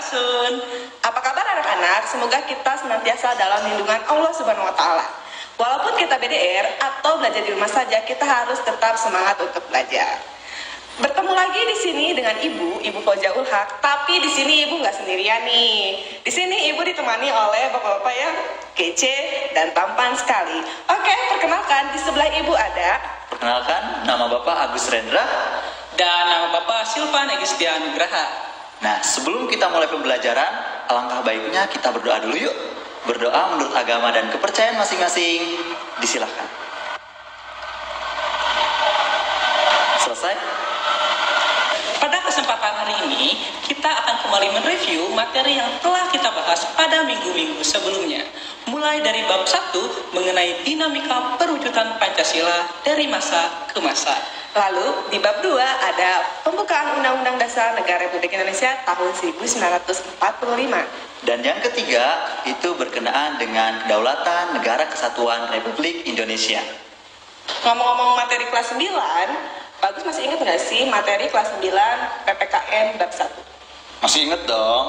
Sun. Apa kabar anak-anak? Semoga kita senantiasa dalam lindungan Allah Subhanahu wa taala. Walaupun kita BDR atau belajar di rumah saja, kita harus tetap semangat untuk belajar. Bertemu lagi di sini dengan Ibu Fauzia Ulhak, tapi di sini Ibu nggak sendirian nih. Di sini Ibu ditemani oleh bapak-bapak yang kece dan tampan sekali. Oke, perkenalkan, di sebelah Ibu ada. Perkenalkan, nama Bapak Agus Rendra. Dan nama Bapak Silvan Egistia Nugraha. Nah, sebelum kita mulai pembelajaran, alangkah baiknya kita berdoa dulu yuk. Berdoa menurut agama dan kepercayaan masing-masing. Disilahkan. Selesai? Pada kesempatan hari ini, kita akan kembali mereview materi yang telah kita bahas pada minggu-minggu sebelumnya. Mulai dari bab 1 mengenai dinamika perwujudan Pancasila dari masa ke masa. Lalu di bab 2 ada pembukaan Undang-Undang Dasar Negara Republik Indonesia tahun 1945. Dan yang ketiga, itu berkenaan dengan kedaulatan Negara Kesatuan Republik Indonesia. Ngomong-ngomong materi kelas 9, Bagus masih ingat nggak sih materi kelas 9 PPKN bab 1? Masih inget dong,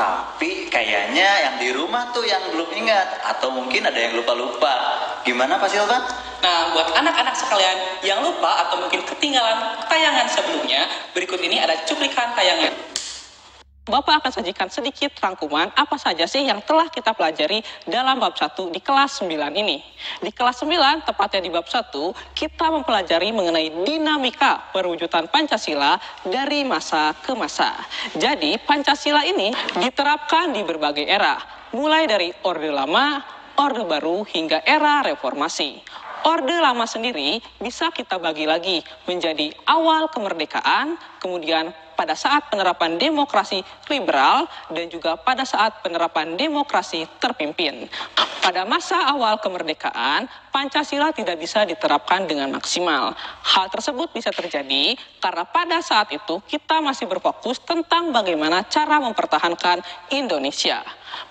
tapi kayaknya yang di rumah tuh yang belum ingat, atau mungkin ada yang lupa-lupa. Gimana Pak Silvan? Nah, buat anak-anak sekalian yang lupa atau mungkin ketinggalan tayangan sebelumnya, berikut ini ada cuplikan tayangan. Bapak akan sajikan sedikit rangkuman apa saja sih yang telah kita pelajari dalam bab 1 di kelas 9 ini. Di kelas 9, tepatnya di bab 1, kita mempelajari mengenai dinamika perwujudan Pancasila dari masa ke masa. Jadi, Pancasila ini diterapkan di berbagai era, mulai dari Orde Lama, Orde Baru, hingga era Reformasi. Orde Lama sendiri bisa kita bagi lagi menjadi awal kemerdekaan, kemudian pada saat penerapan demokrasi liberal, dan juga pada saat penerapan demokrasi terpimpin. Pada masa awal kemerdekaan, Pancasila tidak bisa diterapkan dengan maksimal. Hal tersebut bisa terjadi karena pada saat itu kita masih berfokus tentang bagaimana cara mempertahankan Indonesia.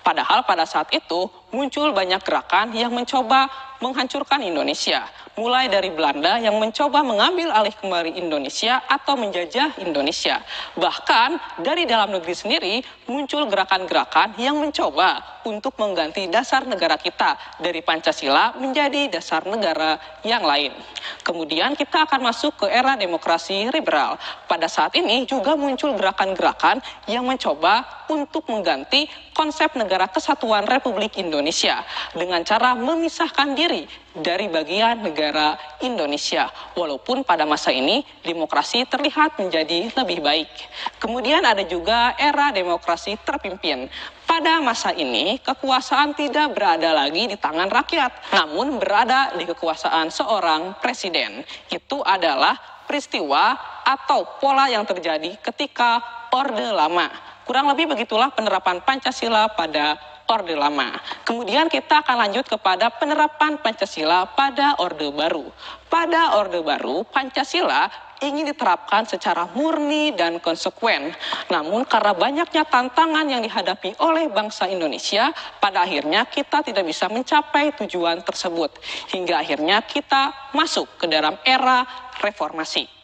Padahal pada saat itu muncul banyak gerakan yang mencoba menghancurkan Indonesia. Mulai dari Belanda yang mencoba mengambil alih kembali Indonesia atau menjajah Indonesia. Bahkan dari dalam negeri sendiri muncul gerakan-gerakan yang mencoba untuk mengganti dasar negara kita dari Pancasila menjadi dasar negara yang lain. Kemudian kita akan masuk ke era demokrasi liberal. Pada saat ini juga muncul gerakan-gerakan yang mencoba untuk mengganti konsep negara kesatuan Republik Indonesia dengan cara memisahkan diri dari bagian negara Indonesia. Walaupun pada masa ini demokrasi terlihat menjadi lebih baik. Kemudian ada juga era demokrasi terpimpin. Pada masa ini kekuasaan tidak berada lagi di tangan rakyat, namun berada di kekuasaan seorang presiden. Itu adalah peristiwa atau pola yang terjadi ketika Orde Lama. Kurang lebih begitulah penerapan Pancasila pada Orde Lama. Kemudian kita akan lanjut kepada penerapan Pancasila pada Orde Baru. Pada Orde Baru, Pancasila ingin diterapkan secara murni dan konsekuen. Namun karena banyaknya tantangan yang dihadapi oleh bangsa Indonesia, pada akhirnya kita tidak bisa mencapai tujuan tersebut. Hingga akhirnya kita masuk ke dalam era reformasi.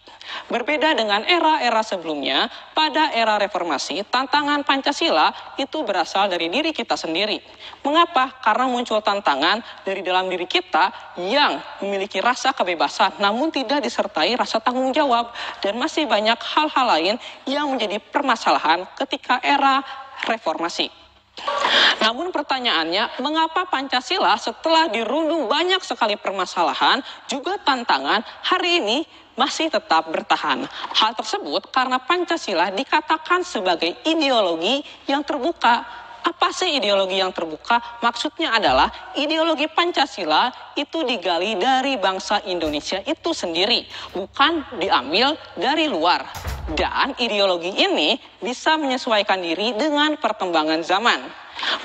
Berbeda dengan era-era sebelumnya, pada era reformasi, tantangan Pancasila itu berasal dari diri kita sendiri. Mengapa? Karena muncul tantangan dari dalam diri kita yang memiliki rasa kebebasan, namun tidak disertai rasa tanggung jawab. Dan masih banyak hal-hal lain yang menjadi permasalahan ketika era reformasi. Namun pertanyaannya, mengapa Pancasila setelah dirundung banyak sekali permasalahan, juga tantangan, hari ini masih tetap bertahan? Hal tersebut karena Pancasila dikatakan sebagai ideologi yang terbuka. Apa sih ideologi yang terbuka? Maksudnya adalah ideologi Pancasila itu digali dari bangsa Indonesia itu sendiri, bukan diambil dari luar. Dan ideologi ini bisa menyesuaikan diri dengan perkembangan zaman.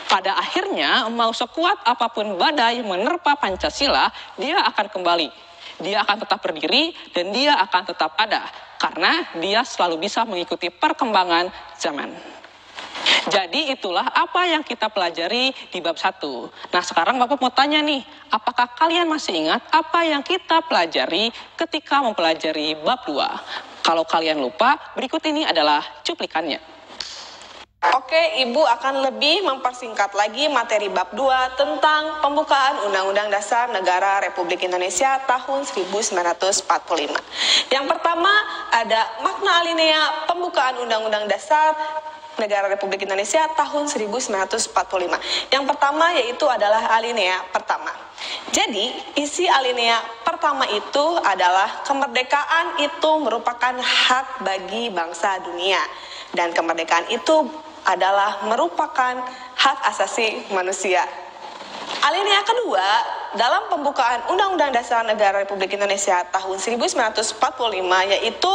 Pada akhirnya, mau sekuat apapun badai menerpa Pancasila, dia akan kembali. Dia akan tetap berdiri dan dia akan tetap ada karena dia selalu bisa mengikuti perkembangan zaman. Jadi itulah apa yang kita pelajari di bab 1. Nah, sekarang Bapak mau tanya nih, apakah kalian masih ingat apa yang kita pelajari ketika mempelajari bab 2? Kalau kalian lupa, berikut ini adalah cuplikannya. Oke, Ibu akan lebih mempersingkat lagi materi bab 2 tentang pembukaan Undang-Undang Dasar Negara Republik Indonesia tahun 1945. Yang pertama ada makna alinea pembukaan Undang-Undang Dasar Negara Republik Indonesia tahun 1945. Yang pertama yaitu adalah alinea pertama. Jadi, isi alinea pertama itu adalah kemerdekaan itu merupakan hak bagi bangsa dunia. Dan kemerdekaan itu adalah merupakan hak asasi manusia. Alinea kedua, dalam pembukaan Undang-Undang Dasar Negara Republik Indonesia tahun 1945 yaitu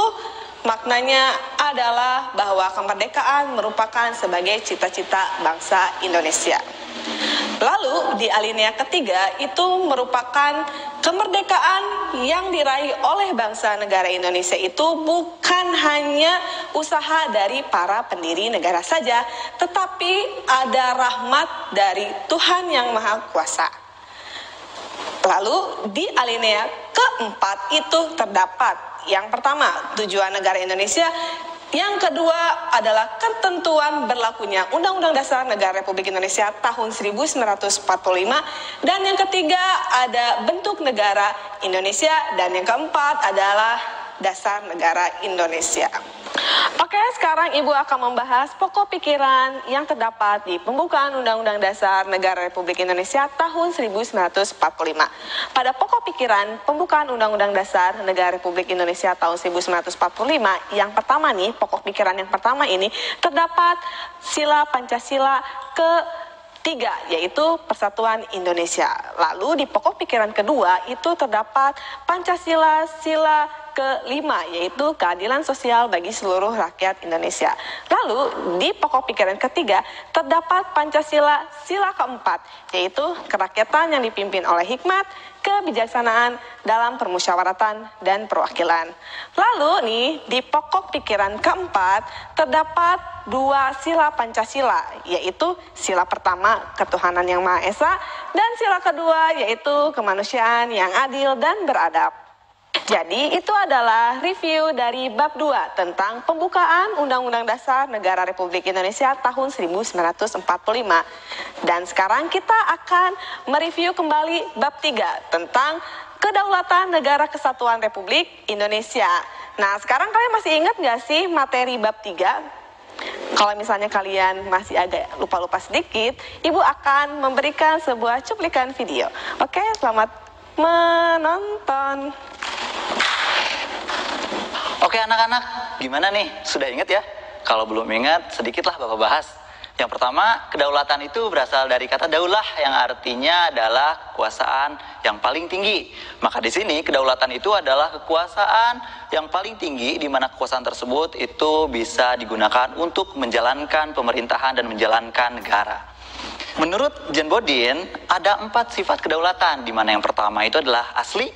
maknanya adalah bahwa kemerdekaan merupakan sebagai cita-cita bangsa Indonesia. Lalu di alinea ketiga itu merupakan kemerdekaan yang diraih oleh bangsa negara Indonesia itu bukan hanya usaha dari para pendiri negara saja, tetapi ada rahmat dari Tuhan Yang Maha Kuasa. Lalu di alinea keempat itu terdapat yang pertama tujuan negara Indonesia, yang kedua adalah ketentuan berlakunya Undang-Undang Dasar Negara Republik Indonesia tahun 1945, dan yang ketiga ada bentuk negara Indonesia, dan yang keempat adalah dasar negara Indonesia. Oke, sekarang Ibu akan membahas pokok pikiran yang terdapat di pembukaan Undang-Undang Dasar Negara Republik Indonesia tahun 1945. Pada pokok pikiran pembukaan Undang-Undang Dasar Negara Republik Indonesia tahun 1945, yang pertama nih, pokok pikiran yang pertama ini terdapat sila Pancasila ketiga, yaitu Persatuan Indonesia. Lalu di pokok pikiran kedua itu terdapat Pancasila sila kelima, yaitu keadilan sosial bagi seluruh rakyat Indonesia. Lalu di pokok pikiran ketiga terdapat Pancasila sila keempat, yaitu kerakyatan yang dipimpin oleh hikmat, kebijaksanaan dalam permusyawaratan dan perwakilan. Lalu nih di pokok pikiran keempat terdapat dua sila Pancasila, yaitu sila pertama ketuhanan yang Maha Esa dan sila kedua yaitu kemanusiaan yang adil dan beradab. Jadi itu adalah review dari bab 2 tentang pembukaan Undang-Undang Dasar Negara Republik Indonesia tahun 1945. Dan sekarang kita akan mereview kembali bab 3 tentang Kedaulatan Negara Kesatuan Republik Indonesia. Nah, sekarang kalian masih ingat nggak sih materi bab 3? Kalau misalnya kalian masih agak lupa-lupa sedikit, Ibu akan memberikan sebuah cuplikan video. Oke, selamat menonton. Oke anak-anak, gimana nih? Sudah ingat ya? Kalau belum ingat, sedikitlah Bapak bahas. Yang pertama, kedaulatan itu berasal dari kata daulah yang artinya adalah kekuasaan yang paling tinggi. Maka di sini kedaulatan itu adalah kekuasaan yang paling tinggi, di mana kekuasaan tersebut itu bisa digunakan untuk menjalankan pemerintahan dan menjalankan negara. Menurut John Bodin, ada 4 sifat kedaulatan, di mana yang pertama itu adalah asli,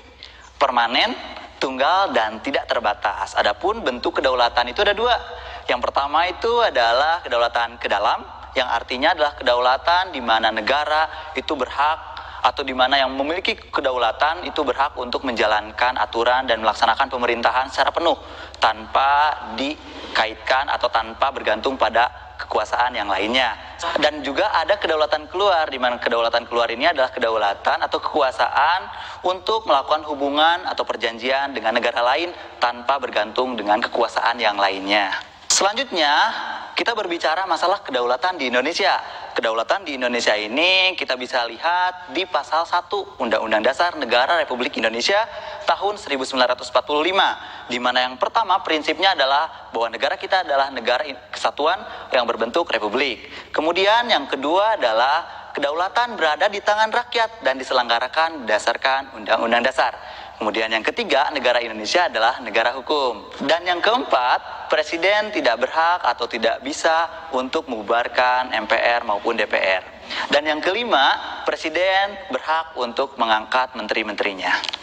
permanen, tunggal, dan tidak terbatas. Adapun bentuk kedaulatan itu ada 2. Yang pertama itu adalah kedaulatan ke dalam, yang artinya adalah kedaulatan di mana negara itu berhak, atau di mana yang memiliki kedaulatan itu berhak untuk menjalankan aturan dan melaksanakan pemerintahan secara penuh tanpa dikaitkan atau tanpa bergantung pada kekuasaan yang lainnya. Dan juga ada kedaulatan keluar, di mana kedaulatan keluar ini adalah kedaulatan atau kekuasaan untuk melakukan hubungan atau perjanjian dengan negara lain tanpa bergantung dengan kekuasaan yang lainnya. Selanjutnya, kita berbicara masalah kedaulatan di Indonesia. Kedaulatan di Indonesia ini kita bisa lihat di pasal 1 Undang-Undang Dasar Negara Republik Indonesia tahun 1945, di mana yang pertama prinsipnya adalah bahwa negara kita adalah negara kesatuan yang berbentuk republik. Kemudian yang kedua adalah kedaulatan berada di tangan rakyat dan diselenggarakan berdasarkan Undang-Undang Dasar. Kemudian yang ketiga, negara Indonesia adalah negara hukum. Dan yang keempat, presiden tidak berhak atau tidak bisa untuk membubarkan MPR maupun DPR. Dan yang kelima, presiden berhak untuk mengangkat menteri-menterinya.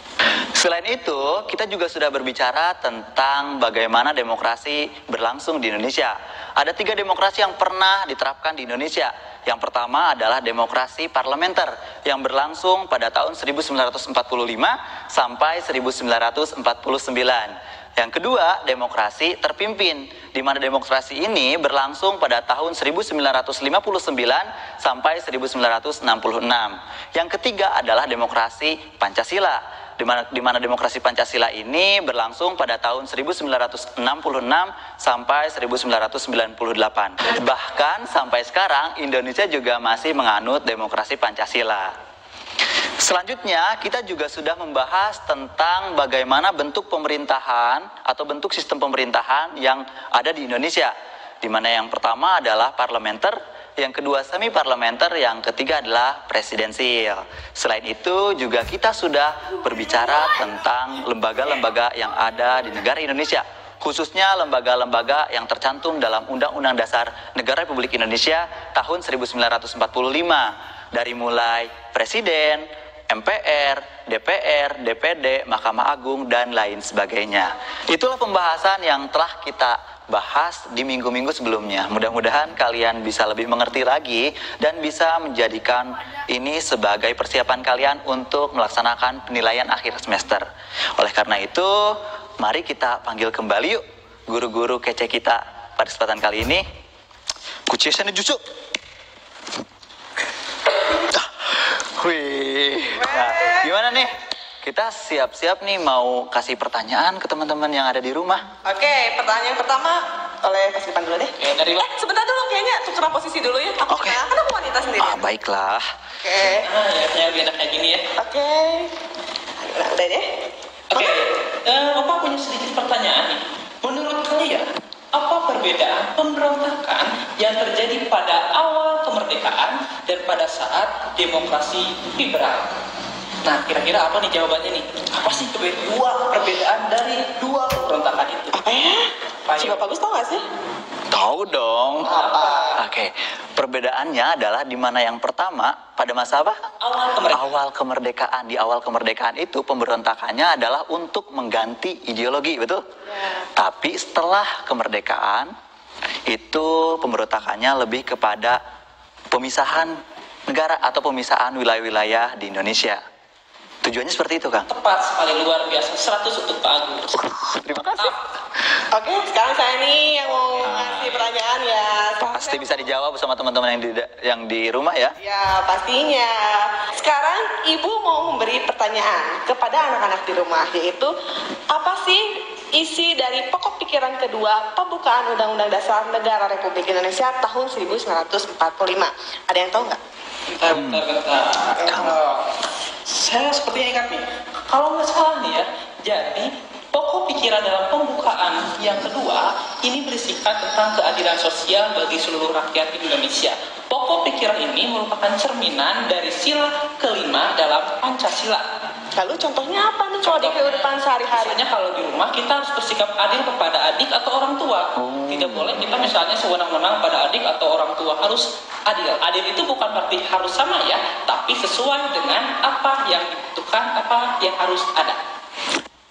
Selain itu, kita juga sudah berbicara tentang bagaimana demokrasi berlangsung di Indonesia. Ada 3 demokrasi yang pernah diterapkan di Indonesia. Yang pertama adalah demokrasi parlementer yang berlangsung pada tahun 1945 sampai 1949. Yang kedua, demokrasi terpimpin, di mana demokrasi ini berlangsung pada tahun 1959 sampai 1966. Yang ketiga adalah demokrasi Pancasila, di mana demokrasi Pancasila ini berlangsung pada tahun 1966 sampai 1998. Bahkan sampai sekarang Indonesia juga masih menganut demokrasi Pancasila. Selanjutnya, kita juga sudah membahas tentang bagaimana bentuk pemerintahan atau bentuk sistem pemerintahan yang ada di Indonesia. Di mana yang pertama adalah parlementer, yang kedua semi parlementer, yang ketiga adalah presidensial. Selain itu juga kita sudah berbicara tentang lembaga-lembaga yang ada di negara Indonesia, khususnya lembaga-lembaga yang tercantum dalam Undang-Undang Dasar Negara Republik Indonesia tahun 1945, dari mulai presiden, MPR, DPR, DPD, Mahkamah Agung, dan lain sebagainya. Itulah pembahasan yang telah kita bahas di minggu-minggu sebelumnya. Mudah-mudahan kalian bisa lebih mengerti lagi dan bisa menjadikan ini sebagai persiapan kalian untuk melaksanakan penilaian akhir semester. Oleh karena itu, mari kita panggil kembali yuk guru-guru kece kita pada kesempatan kali ini. Kuciesan jutsu. Wih, nah, gimana nih? Kita siap-siap nih mau kasih pertanyaan ke teman-teman yang ada di rumah. Oke, pertanyaan pertama oleh Mas Ipan dulu deh. Dari lo. Sebentar dulu, kayaknya tukeran posisi dulu ya. Oke. Kan aku wanita sendiri. Baiklah. Oke. Ya, biar kayak gini ya. Oke. Nah, udah deh. Oke, Bapak punya sedikit pertanyaan nih. Menurut kalian, apa perbedaan pemberontakan yang terjadi pada awal kemerdekaan dan pada saat demokrasi liberal? Nah, kira-kira apa nih jawabannya nih? Apa sih dua perbedaan dari dua pemberontakan itu? Apa ya? Coba Bagus tau gak sih? Tahu dong. Apa? Oke, perbedaannya adalah di mana yang pertama pada masa apa? Awal kemerdekaan. Di awal kemerdekaan itu pemberontakannya adalah untuk mengganti ideologi, betul? Ya. Tapi setelah kemerdekaan itu pemberontakannya lebih kepada pemisahan negara atau pemisahan wilayah-wilayah di Indonesia. Tujuannya seperti itu, Kang. Tepat sekali, luar biasa. 100 untuk Pak Agus. Terima kasih. Oke, sekarang saya nih yang mau ngasih pertanyaan ya. Pasti bisa dijawab sama teman-teman yang di rumah ya. Ya, pastinya. Sekarang Ibu mau memberi pertanyaan kepada anak-anak di rumah, yaitu apa sih isi dari pokok pikiran kedua pembukaan Undang-Undang Dasar Negara Republik Indonesia tahun 1945? Ada yang tahu nggak? Bentar. Saya sepertinya ingat nih. Kalau nggak salah nih ya, jadi pokok pikiran dalam pembukaan yang kedua ini berisikan tentang keadilan sosial bagi seluruh rakyat Indonesia. Pokok pikiran ini merupakan cerminan dari sila kelima dalam Pancasila. Lalu contohnya apa nih kalau di kehidupan sehari-hari? Misalnya kalau di rumah kita harus bersikap adil kepada adik atau orang tua. Tidak boleh kita misalnya sewenang-wenang pada adik atau orang tua, harus adil. Adil itu bukan berarti harus sama ya, tapi sesuai dengan apa yang dibutuhkan, apa yang harus ada.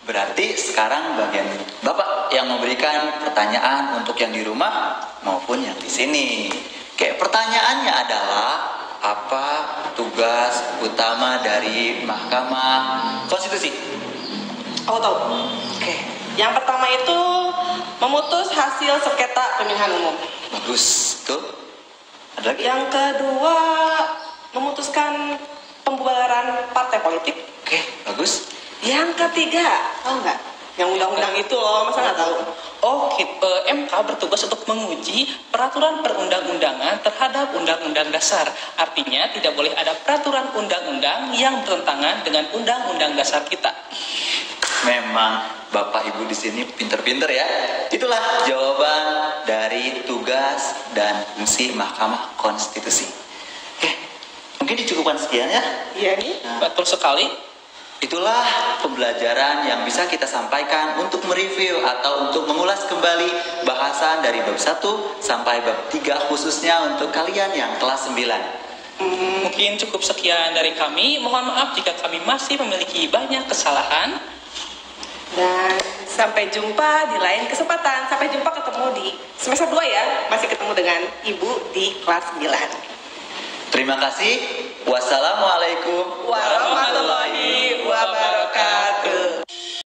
Berarti sekarang bagian Bapak yang memberikan pertanyaan untuk yang di rumah maupun yang di sini. Kayak pertanyaannya adalah apa tugas utama dari Mahkamah Konstitusi? Aku tahu. Oke, Yang pertama itu memutus hasil sengketa pemilihan umum. bagus. Tuh. Ada lagi? Yang kedua memutuskan pembubaran partai politik. Oke, bagus. Yang ketiga, tahu nggak? Yang undang-undang itu loh, masa nggak tahu? MK bertugas untuk menguji peraturan perundang-undangan terhadap undang-undang dasar. Artinya tidak boleh ada peraturan undang-undang yang bertentangan dengan undang-undang dasar kita. Memang Bapak Ibu di sini pinter-pinter ya. Itulah jawaban dari tugas dan fungsi Mahkamah Konstitusi. Oke, mungkin dicukupkan sekian ya. Iya nih. Betul sekali. Itulah pembelajaran yang bisa kita sampaikan untuk mereview atau untuk mengulas kembali bahasan dari bab 1 sampai bab 3 khususnya untuk kalian yang kelas 9. Mungkin cukup sekian dari kami. Mohon maaf jika kami masih memiliki banyak kesalahan. Dan sampai jumpa di lain kesempatan. Sampai jumpa ketemu di semester 2 ya. Masih ketemu dengan Ibu di kelas 9. Terima kasih. Wassalamualaikum.